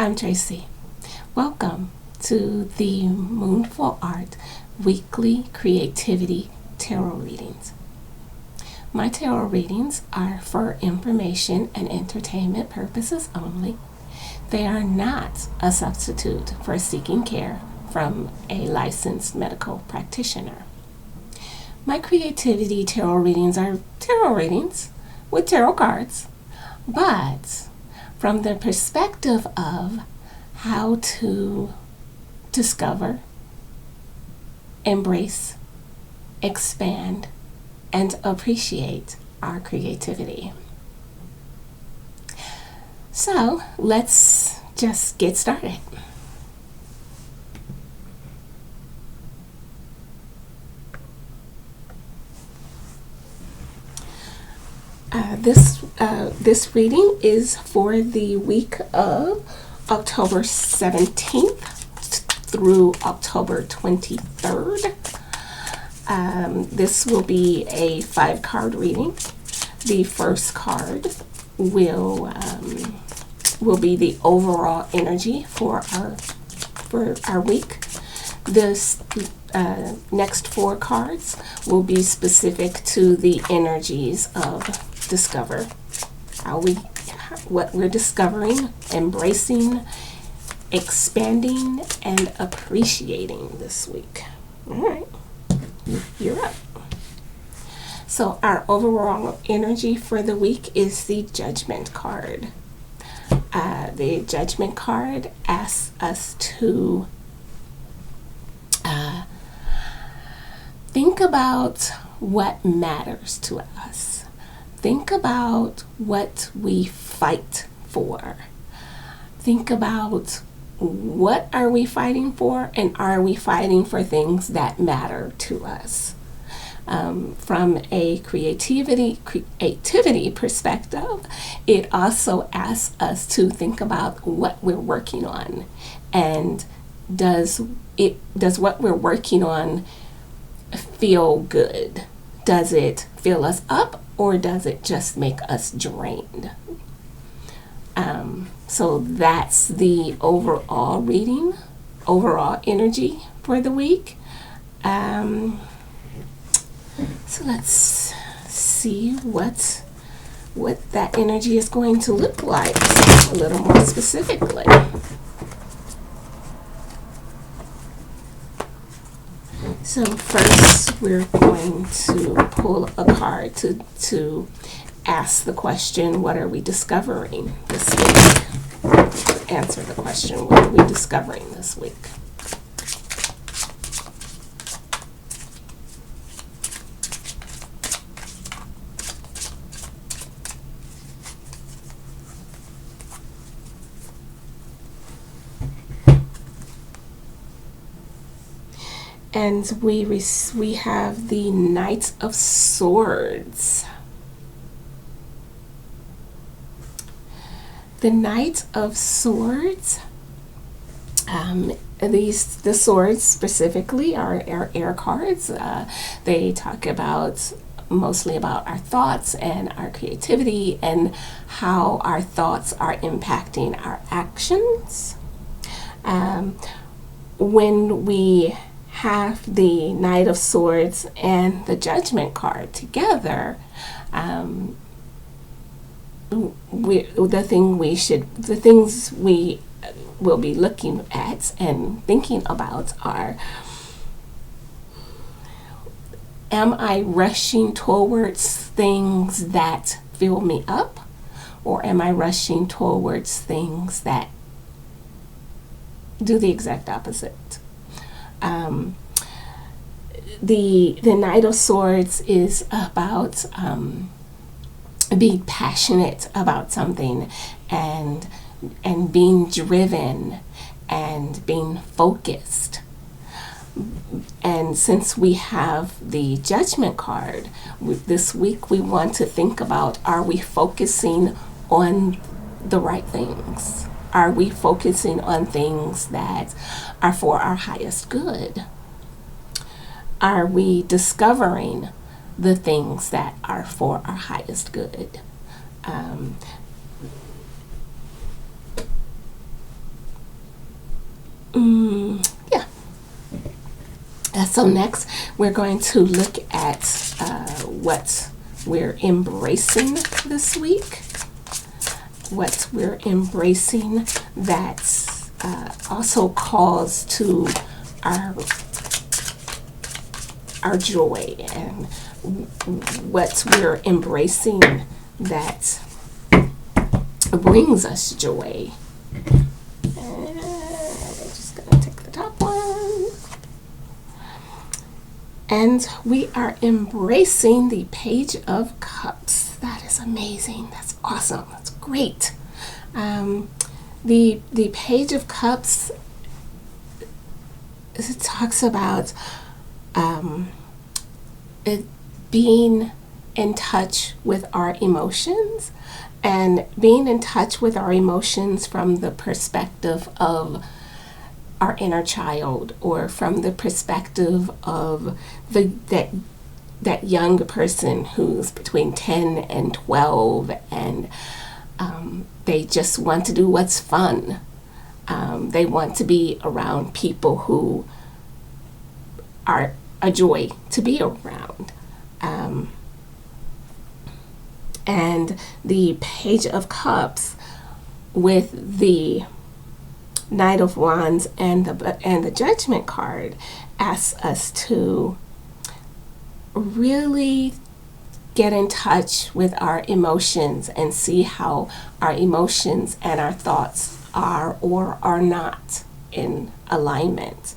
I'm Tracy. Welcome to the MoonFullArt Weekly Creativity Tarot Readings. My tarot readings are for information and entertainment purposes only. They are not a substitute for seeking care from a licensed medical practitioner. My creativity tarot readings are tarot readings with tarot cards, but from the perspective of how to discover, embrace, expand, and appreciate our creativity. So let's just get started. This reading is for the week of October 17th through October 23rd. This will be a 5-card reading. The first card will be the overall energy for our week. This next 4 cards will be specific to the energies of discover, what we're discovering, embracing, expanding, and appreciating this week. All right, you're up. So our overall energy for the week is the Judgment card. The Judgment card asks us to think about what matters to us. Think about what we fight for. Think about what are we fighting for, and are we fighting for things that matter to us? From a creativity perspective, it also asks us to think about what we're working on, and does what we're working on feel good? Does it fill us up, or does it just make us drained? So that's the overall reading, overall energy for the week. So let's see what that energy is going to look like a little more specifically. So first we're going to pull a card to ask the question, what are we discovering this week? Answer the question, what are we discovering this week? And we have the Knight of Swords. The Knight of Swords, the swords specifically are air cards. They talk mostly about our thoughts and our creativity and how our thoughts are impacting our actions. When we have the Knight of Swords and the Judgment card together, the things we will be looking at and thinking about are, am I rushing towards things that fill me up, or am I rushing towards things that do the exact opposite? The Knight of Swords is about being passionate about something and being driven and being focused. And since we have the Judgment card, this week we want to think about, are we focusing on the right things? Are we focusing on things that are for our highest good? Are we discovering the things that are for our highest good? Yeah. So next, we're going to look at what we're embracing this week. What we're embracing that also calls to our joy, and what we're embracing that brings us joy. And I'm just going to take the top one. And we are embracing the Page of Cups. That is amazing. That's awesome. That's great. The Page of Cups, it talks about it being in touch with our emotions, and being in touch with our emotions from the perspective of our inner child, or from the perspective of that young person who's between 10 and 12, and they just want to do what's fun. They want to be around people who are a joy to be around. And the Page of Cups with the Knight of Wands and the Judgment card asks us to really get in touch with our emotions and see how our emotions and our thoughts are or are not in alignment.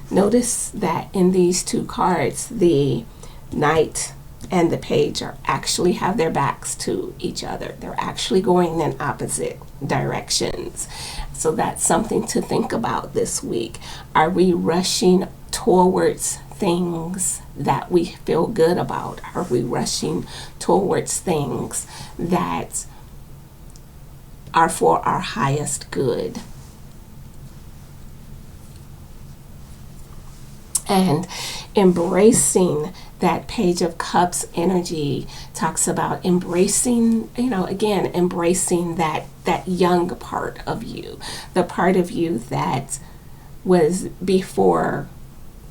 Notice that in these two cards, the Knight and the Page actually have their backs to each other. They're actually going in opposite directions. So that's something to think about this week. Are we rushing towards things that we feel good about? Are we rushing towards things that are for our highest good? And embracing that Page of Cups energy talks about embracing, again, embracing that young part of you, the part of you that was before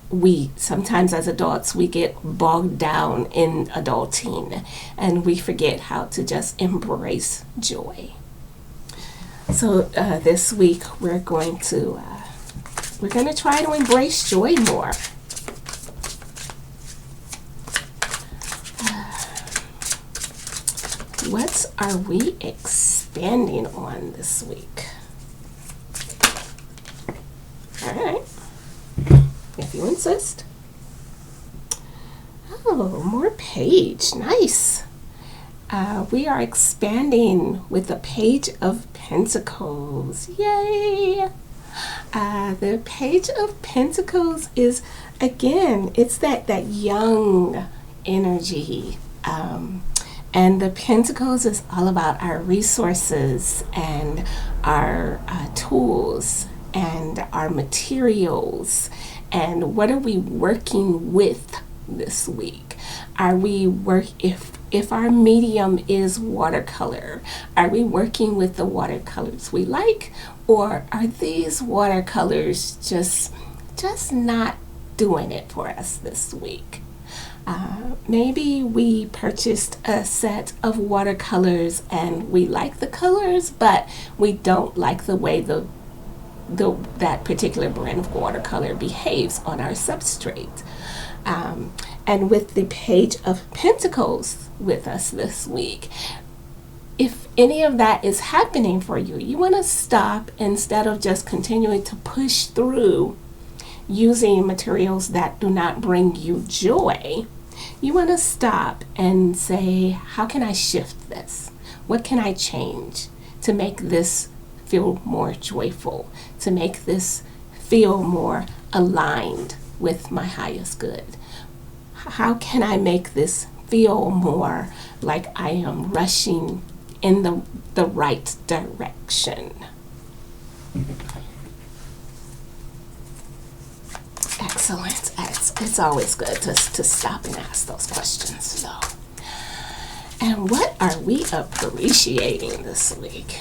we, sometimes as adults, we get bogged down in adulting and we forget how to just embrace joy. So this week we're going to try to embrace joy more. What are we expanding on this week? All right, if you insist. Oh, more page, nice. We are expanding with the Page of Pentacles. Yay! The Page of Pentacles is, again, it's that young energy. And the Pentacles is all about our resources and our tools and our materials. And what are we working with this week? Are we if our medium is watercolor, are we working with the watercolors we like, or are these watercolors just not doing it for us this week? Maybe we purchased a set of watercolors and we like the colors, but we don't like the way that particular brand of watercolor behaves on our substrate. And with the Page of Pentacles with us this week, if any of that is happening for you, you want to stop instead of just continuing to push through using materials that do not bring you joy. You want to stop and say, how can I shift this? What can I change to make this feel more joyful, to make this feel more aligned with my highest good? How can I make this feel more like I am rushing in the right direction? Excellent. It's always good to stop and ask those questions. So, and what are we appreciating this week?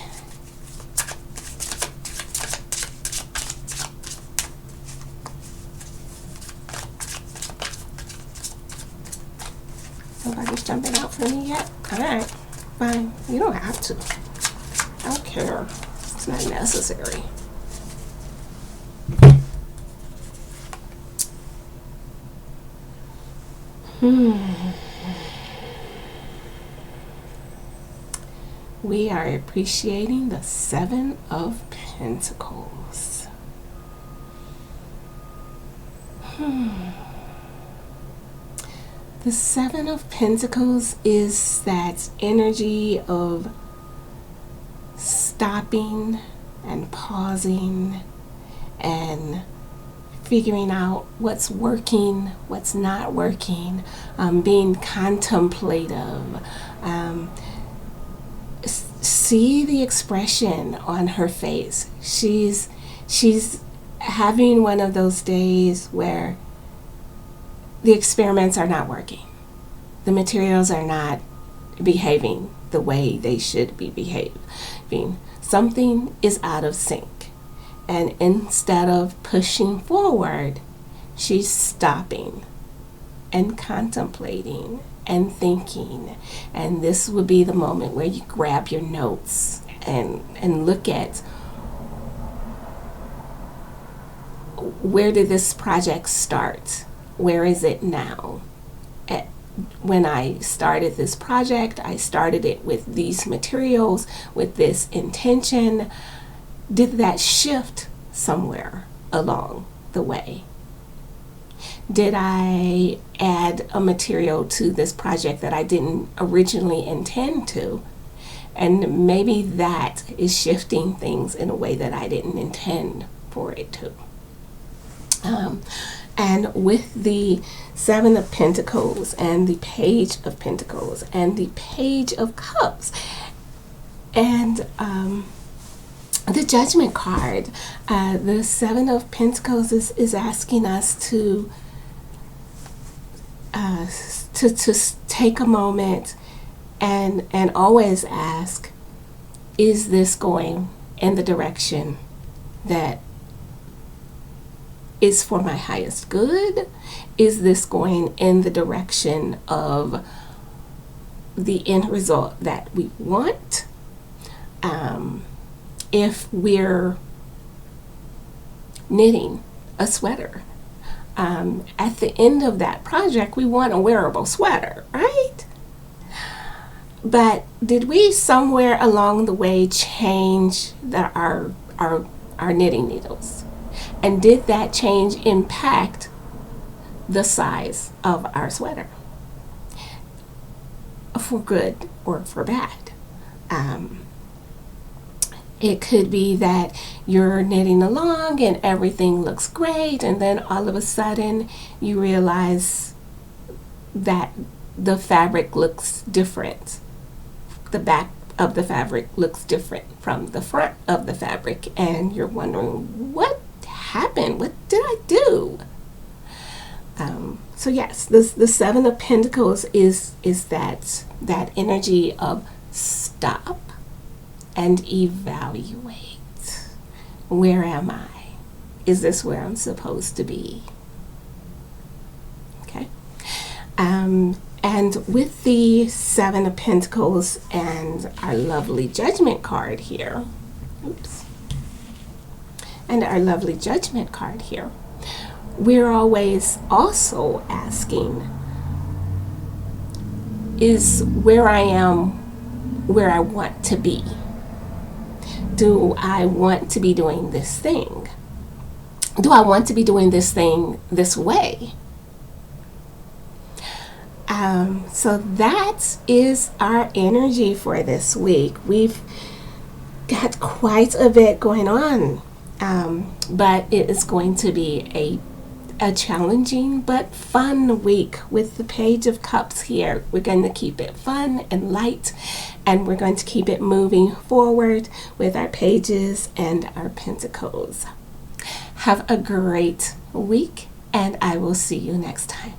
Yeah, alright, fine. You don't have to. I don't care. It's not necessary. We are appreciating the Seven of Pentacles. The Seven of Pentacles is that energy of stopping and pausing and figuring out what's working, what's not working, being contemplative. See the expression on her face. She's having one of those days where the experiments are not working. The materials are not behaving the way they should be behaving. Something is out of sync. And instead of pushing forward, she's stopping and contemplating and thinking. And this would be the moment where you grab your notes and look at, where did this project start? Where is it now? When I started this project, I started it with these materials, with this intention. Did that shift somewhere along the way? Did I add a material to this project that I didn't originally intend to? And maybe that is shifting things in a way that I didn't intend for it to. And with the Seven of Pentacles and the Page of Pentacles and the Page of Cups and the Judgment card, the Seven of Pentacles is asking us to take a moment and always ask, is this going in the direction that is for my highest good? Is this going in the direction of the end result that we want? If we're knitting a sweater, at the end of that project, we want a wearable sweater, right? But did we somewhere along the way change our knitting needles? And did that change impact the size of our sweater? For good or for bad? It could be that you're knitting along and everything looks great, and then all of a sudden you realize that the fabric looks different. The back of the fabric looks different from the front of the fabric, and you're wondering, what happened? What did I do? So yes, the Seven of Pentacles is that energy of stop and evaluate. Where am I? Is this where I'm supposed to be? Okay. And with the Seven of Pentacles and our lovely Judgment card here, and our lovely Judgment card here, we're always also asking, is where I am where I want to be? Do I want to be doing this thing? Do I want to be doing this thing this way? So that is our energy for this week. We've got quite a bit going on, but it is going to be a challenging but fun week with the Page of Cups here. We're going to keep it fun and light, and we're going to keep it moving forward with our pages and our pentacles. Have a great week, and I will see you next time.